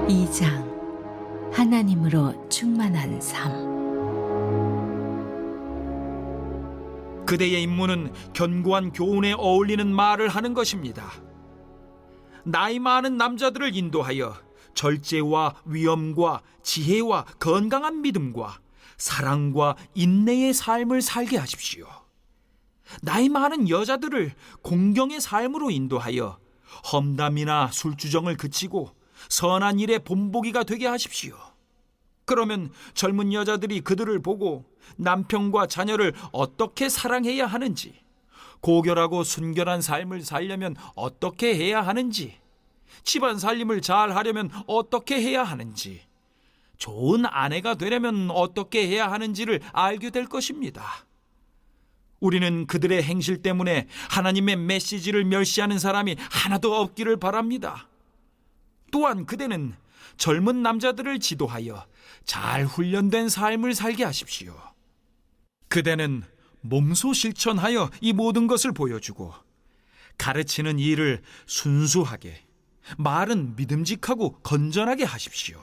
2장 하나님으로 충만한 삶. 그대의 임무는 견고한 교훈에 어울리는 말을 하는 것입니다. 나이 많은 남자들을 인도하여 절제와 위엄과 지혜와 건강한 믿음과 사랑과 인내의 삶을 살게 하십시오. 나이 많은 여자들을 공경의 삶으로 인도하여 험담이나 술주정을 그치고 선한 일의 본보기가 되게 하십시오. 그러면 젊은 여자들이 그들을 보고 남편과 자녀를 어떻게 사랑해야 하는지, 고결하고 순결한 삶을 살려면 어떻게 해야 하는지, 집안 살림을 잘 하려면 어떻게 해야 하는지, 좋은 아내가 되려면 어떻게 해야 하는지를 알게 될 것입니다. 우리는 그들의 행실 때문에 하나님의 메시지를 멸시하는 사람이 하나도 없기를 바랍니다. 또한 그대는 젊은 남자들을 지도하여 잘 훈련된 삶을 살게 하십시오. 그대는 몸소 실천하여 이 모든 것을 보여주고 가르치는 일을 순수하게, 말은 믿음직하고 건전하게 하십시오.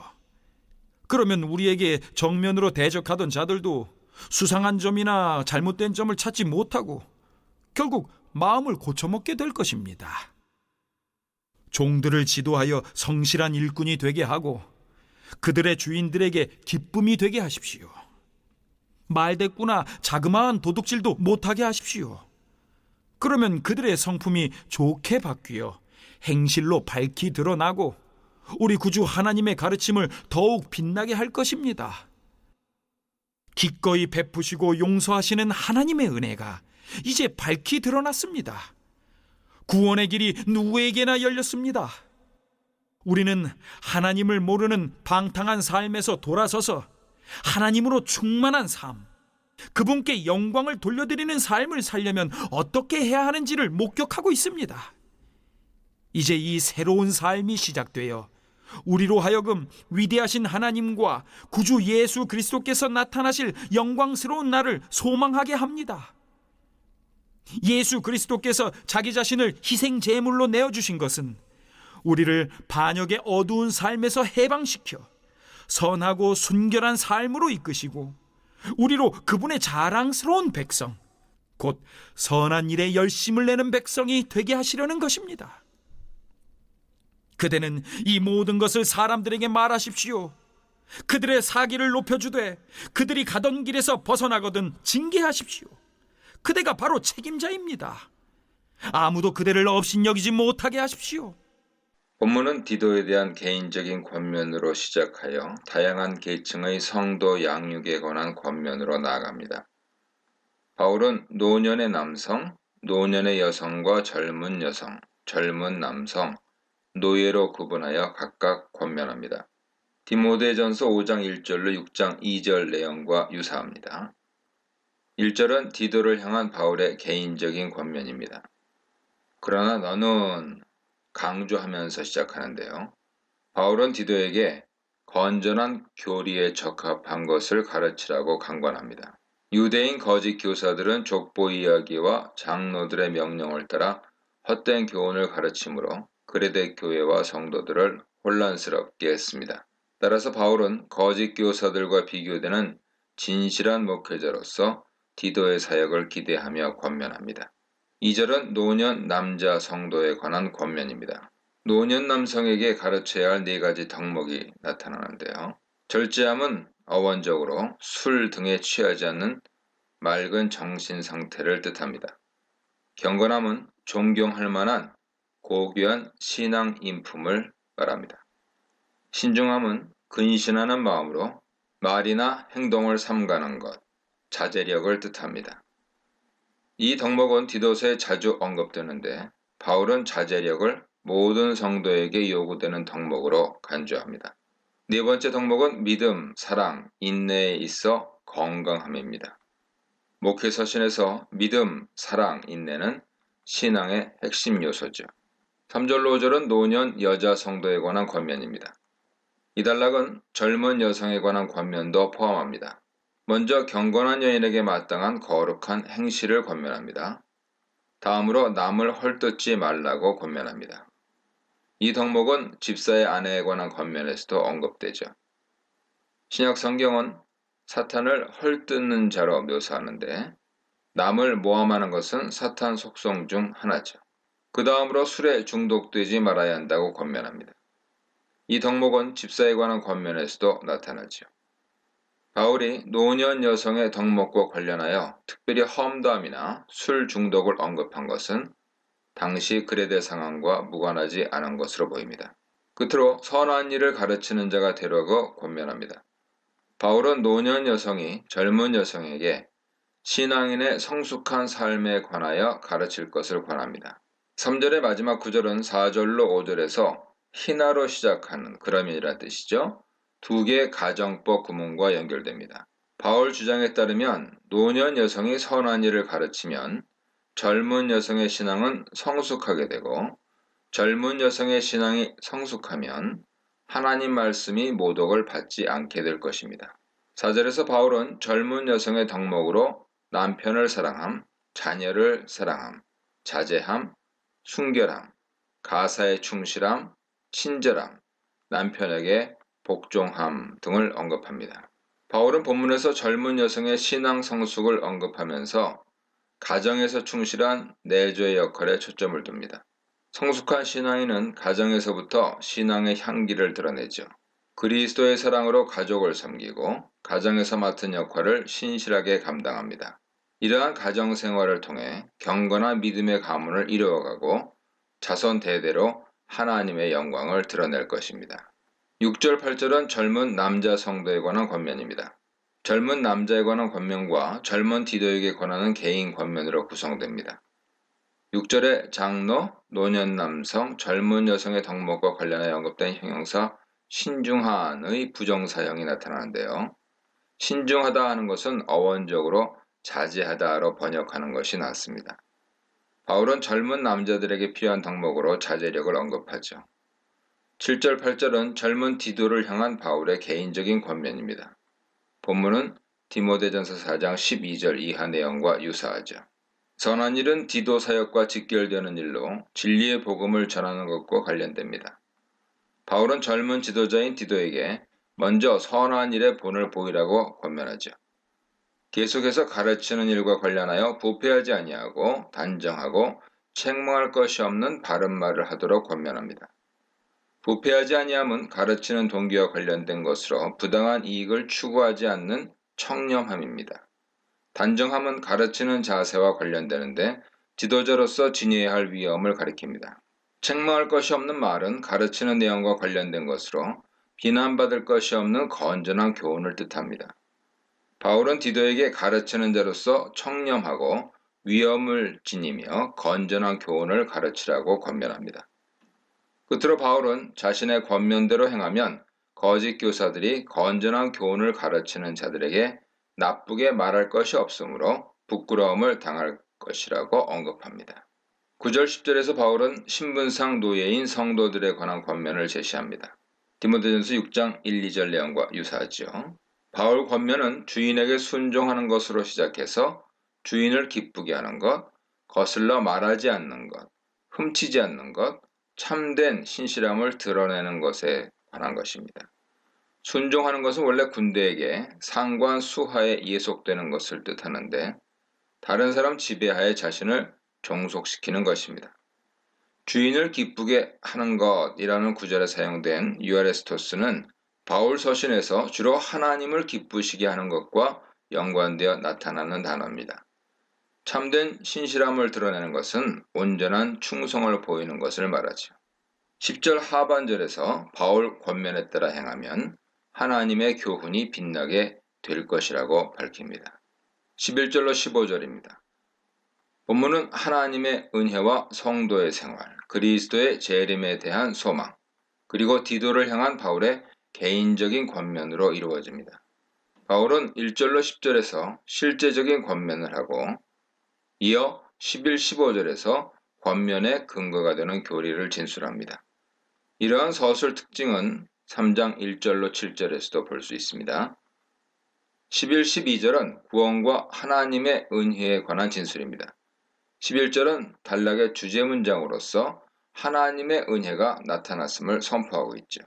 그러면 우리에게 정면으로 대적하던 자들도 수상한 점이나 잘못된 점을 찾지 못하고 결국 마음을 고쳐먹게 될 것입니다. 종들을 지도하여 성실한 일꾼이 되게 하고 그들의 주인들에게 기쁨이 되게 하십시오. 말대꾸나 자그마한 도둑질도 못하게 하십시오. 그러면 그들의 성품이 좋게 바뀌어 행실로 밝히 드러나고 우리 구주 하나님의 가르침을 더욱 빛나게 할 것입니다. 기꺼이 베푸시고 용서하시는 하나님의 은혜가 이제 밝히 드러났습니다. 구원의 길이 누구에게나 열렸습니다. 우리는 하나님을 모르는 방탕한 삶에서 돌아서서 하나님으로 충만한 삶, 그분께 영광을 돌려드리는 삶을 살려면 어떻게 해야 하는지를 목격하고 있습니다. 이제 이 새로운 삶이 시작되어 우리로 하여금 위대하신 하나님과 구주 예수 그리스도께서 나타나실 영광스러운 날을 소망하게 합니다. 예수 그리스도께서 자기 자신을 희생 제물로 내어주신 것은 우리를 반역의 어두운 삶에서 해방시켜 선하고 순결한 삶으로 이끄시고 우리로 그분의 자랑스러운 백성, 곧 선한 일에 열심을 내는 백성이 되게 하시려는 것입니다. 그대는 이 모든 것을 사람들에게 말하십시오. 그들의 사기를 높여주되 그들이 가던 길에서 벗어나거든 징계하십시오. 그대가 바로 책임자입니다. 아무도 그대를 업신여기지 못하게 하십시오. 본문은 디도에 대한 개인적인 권면으로 시작하여 다양한 계층의 성도 양육에 관한 권면으로 나아갑니다. 바울은 노년의 남성, 노년의 여성과 젊은 여성, 젊은 남성, 노예로 구분하여 각각 권면합니다. 디모데전서 5장 1절로 6장 2절 내용과 유사합니다. 1절은 디도를 향한 바울의 개인적인 권면입니다. 그러나 너는 강조하면서 시작하는데요. 바울은 디도에게 건전한 교리에 적합한 것을 가르치라고 강권합니다. 유대인 거짓 교사들은 족보 이야기와 장로들의 명령을 따라 헛된 교훈을 가르치므로 그레데 교회와 성도들을 혼란스럽게 했습니다. 따라서 바울은 거짓 교사들과 비교되는 진실한 목회자로서 디도의 사역을 기대하며 권면합니다. 2절은 노년 남자 성도에 관한 권면입니다. 노년 남성에게 가르쳐야 할 4가지 덕목이 나타나는데요. 절제함은 어원적으로 술 등에 취하지 않는 맑은 정신 상태를 뜻합니다. 경건함은 존경할 만한 고귀한 신앙 인품을 말합니다. 신중함은 근신하는 마음으로 말이나 행동을 삼가는 것, 자제력을 뜻합니다. 이 덕목은 디도서에 자주 언급되는데 바울은 자제력을 모든 성도에게 요구되는 덕목으로 간주합니다. 4번째 덕목은 믿음, 사랑, 인내에 있어 건강함입니다. 목회 서신에서 믿음, 사랑, 인내는 신앙의 핵심 요소죠. 3절로 5절은 노년 여자 성도에 관한 권면입니다. 이 단락은 젊은 여성에 관한 권면도 포함합니다. 먼저 경건한 여인에게 마땅한 거룩한 행실을 권면합니다. 다음으로 남을 헐뜯지 말라고 권면합니다. 이 덕목은 집사의 아내에 관한 권면에서도 언급되죠. 신약 성경은 사탄을 헐뜯는 자로 묘사하는데 남을 모함하는 것은 사탄 속성 중 하나죠. 그 다음으로 술에 중독되지 말아야 한다고 권면합니다. 이 덕목은 집사에 관한 권면에서도 나타나죠. 바울이 노년 여성의 덕목과 관련하여 특별히 험담이나 술 중독을 언급한 것은 당시 그레데 상황과 무관하지 않은 것으로 보입니다. 끝으로 선한 일을 가르치는 자가 되라고 권면합니다. 바울은 노년 여성이 젊은 여성에게 신앙인의 성숙한 삶에 관하여 가르칠 것을 권합니다. 3절의 마지막 구절은 4절로 5절에서 희나로 시작하는 그러면이라는 뜻이죠. 두 개의 가정법 구문과 연결됩니다. 바울 주장에 따르면 노년 여성이 선한 일을 가르치면 젊은 여성의 신앙은 성숙하게 되고 젊은 여성의 신앙이 성숙하면 하나님 말씀이 모독을 받지 않게 될 것입니다. 4절에서 바울은 젊은 여성의 덕목으로 남편을 사랑함, 자녀를 사랑함, 자제함, 순결함, 가사에 충실함, 친절함, 남편에게 복종함 등을 언급합니다. 바울은 본문에서 젊은 여성의 신앙 성숙을 언급하면서 가정에서 충실한 내조의 역할에 초점을 둡니다. 성숙한 신앙인은 가정에서부터 신앙의 향기를 드러내죠. 그리스도의 사랑으로 가족을 섬기고 가정에서 맡은 역할을 신실하게 감당합니다. 이러한 가정 생활을 통해 경건한 믿음의 가문을 이루어가고 자손 대대로 하나님의 영광을 드러낼 것입니다. 6절, 8절은 젊은 남자 성도에 관한 권면입니다. 젊은 남자에 관한 권면과 젊은 디도에게 권하는 개인 권면으로 구성됩니다. 6절에 장로, 노년 남성, 젊은 여성의 덕목과 관련하여 언급된 형용사 신중한의 부정사형이 나타나는데요. 신중하다 하는 것은 어원적으로 자제하다로 번역하는 것이 낫습니다. 바울은 젊은 남자들에게 필요한 덕목으로 자제력을 언급하죠. 7절, 8절은 젊은 디도를 향한 바울의 개인적인 권면입니다. 본문은 디모데전서 4장 12절 이하 내용과 유사하죠. 선한 일은 디도 사역과 직결되는 일로 진리의 복음을 전하는 것과 관련됩니다. 바울은 젊은 지도자인 디도에게 먼저 선한 일의 본을 보이라고 권면하죠. 계속해서 가르치는 일과 관련하여 부패하지 아니하고 단정하고 책망할 것이 없는 바른 말을 하도록 권면합니다. 부패하지 아니함은 가르치는 동기와 관련된 것으로 부당한 이익을 추구하지 않는 청렴함입니다. 단정함은 가르치는 자세와 관련되는데 지도자로서 지녀야 할 위엄을 가리킵니다. 책망할 것이 없는 말은 가르치는 내용과 관련된 것으로 비난받을 것이 없는 건전한 교훈을 뜻합니다. 바울은 디도에게 가르치는 자로서 청렴하고 위엄을 지니며 건전한 교훈을 가르치라고 권면합니다. 끝으로 바울은 자신의 권면대로 행하면 거짓 교사들이 건전한 교훈을 가르치는 자들에게 나쁘게 말할 것이 없으므로 부끄러움을 당할 것이라고 언급합니다. 9절 10절에서 바울은 신분상 노예인 성도들에 관한 권면을 제시합니다. 디모데전서 6장 1, 2절 내용과 유사하죠. 바울 권면은 주인에게 순종하는 것으로 시작해서 주인을 기쁘게 하는 것, 거슬러 말하지 않는 것, 훔치지 않는 것, 참된 신실함을 드러내는 것에 관한 것입니다. 순종하는 것은 원래 군대에게 상관 수하에 예속되는 것을 뜻하는데 다른 사람 지배하에 자신을 종속시키는 것입니다. 주인을 기쁘게 하는 것이라는 구절에 사용된 유아레스토스는 바울 서신에서 주로 하나님을 기쁘시게 하는 것과 연관되어 나타나는 단어입니다. 참된 신실함을 드러내는 것은 온전한 충성을 보이는 것을 말하죠. 10절 하반절에서 바울 권면에 따라 행하면 하나님의 교훈이 빛나게 될 것이라고 밝힙니다. 11절로 15절입니다. 본문은 하나님의 은혜와 성도의 생활, 그리스도의 재림에 대한 소망, 그리고 디도를 향한 바울의 개인적인 권면으로 이루어집니다. 바울은 1절로 10절에서 실제적인 권면을 하고 이어 11, 15절에서 권면의 근거가 되는 교리를 진술합니다. 이러한 서술 특징은 3장 1절로 7절에서도 볼 수 있습니다. 11, 12절은 구원과 하나님의 은혜에 관한 진술입니다. 11절은 단락의 주제 문장으로서 하나님의 은혜가 나타났음을 선포하고 있죠.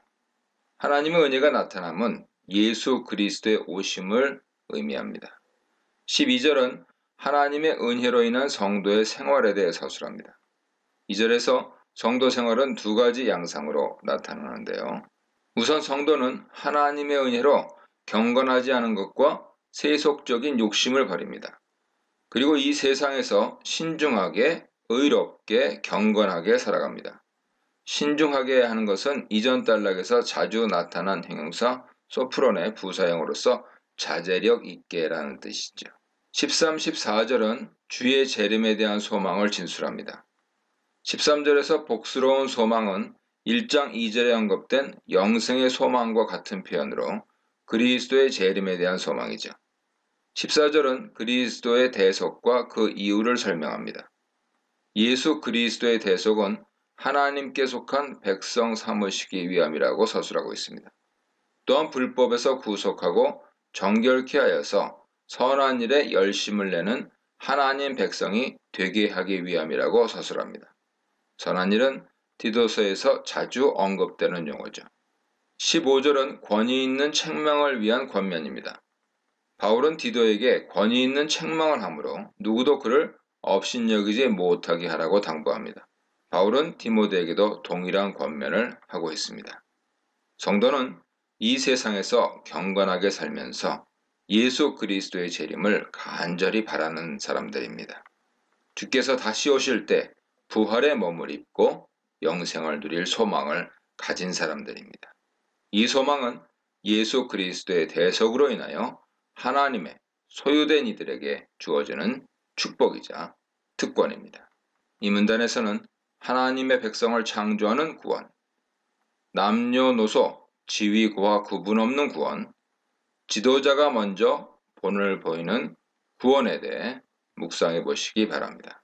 하나님의 은혜가 나타남은 예수 그리스도의 오심을 의미합니다. 12절은 하나님의 은혜로 인한 성도의 생활에 대해 서술합니다. 2절에서 성도 생활은 두 가지 양상으로 나타나는데요. 우선 성도는 하나님의 은혜로 경건하지 않은 것과 세속적인 욕심을 버립니다. 그리고 이 세상에서 신중하게, 의롭게, 경건하게 살아갑니다. 신중하게 하는 것은 이전 단락에서 자주 나타난 형용사 소프론의 부사형으로서 자제력 있게라는 뜻이죠. 13, 14절은 주의 재림에 대한 소망을 진술합니다. 13절에서 복스러운 소망은 1장 2절에 언급된 영생의 소망과 같은 표현으로 그리스도의 재림에 대한 소망이죠. 14절은 그리스도의 대속과 그 이유를 설명합니다. 예수 그리스도의 대속은 하나님께 속한 백성 삼으시기 위함이라고 서술하고 있습니다. 또한 불법에서 구속하고 정결케 하여서 선한 일에 열심을 내는 하나님 백성이 되게 하기 위함이라고 서술합니다. 선한 일은 디도서에서 자주 언급되는 용어죠. 15절은 권위 있는 책망을 위한 권면입니다. 바울은 디도에게 권위 있는 책망을 하므로 누구도 그를 업신여기지 못하게 하라고 당부합니다. 바울은 디모데에게도 동일한 권면을 하고 있습니다. 성도는 이 세상에서 경건하게 살면서 예수 그리스도의 재림을 간절히 바라는 사람들입니다. 주께서 다시 오실 때 부활의 몸을 입고 영생을 누릴 소망을 가진 사람들입니다. 이 소망은 예수 그리스도의 대속으로 인하여 하나님의 소유된 이들에게 주어지는 축복이자 특권입니다. 이 문단에서는 하나님의 백성을 창조하는 구원, 남녀노소, 지위고하 구분 없는 구원, 지도자가 먼저 본을 보이는 구원에 대해 묵상해 보시기 바랍니다.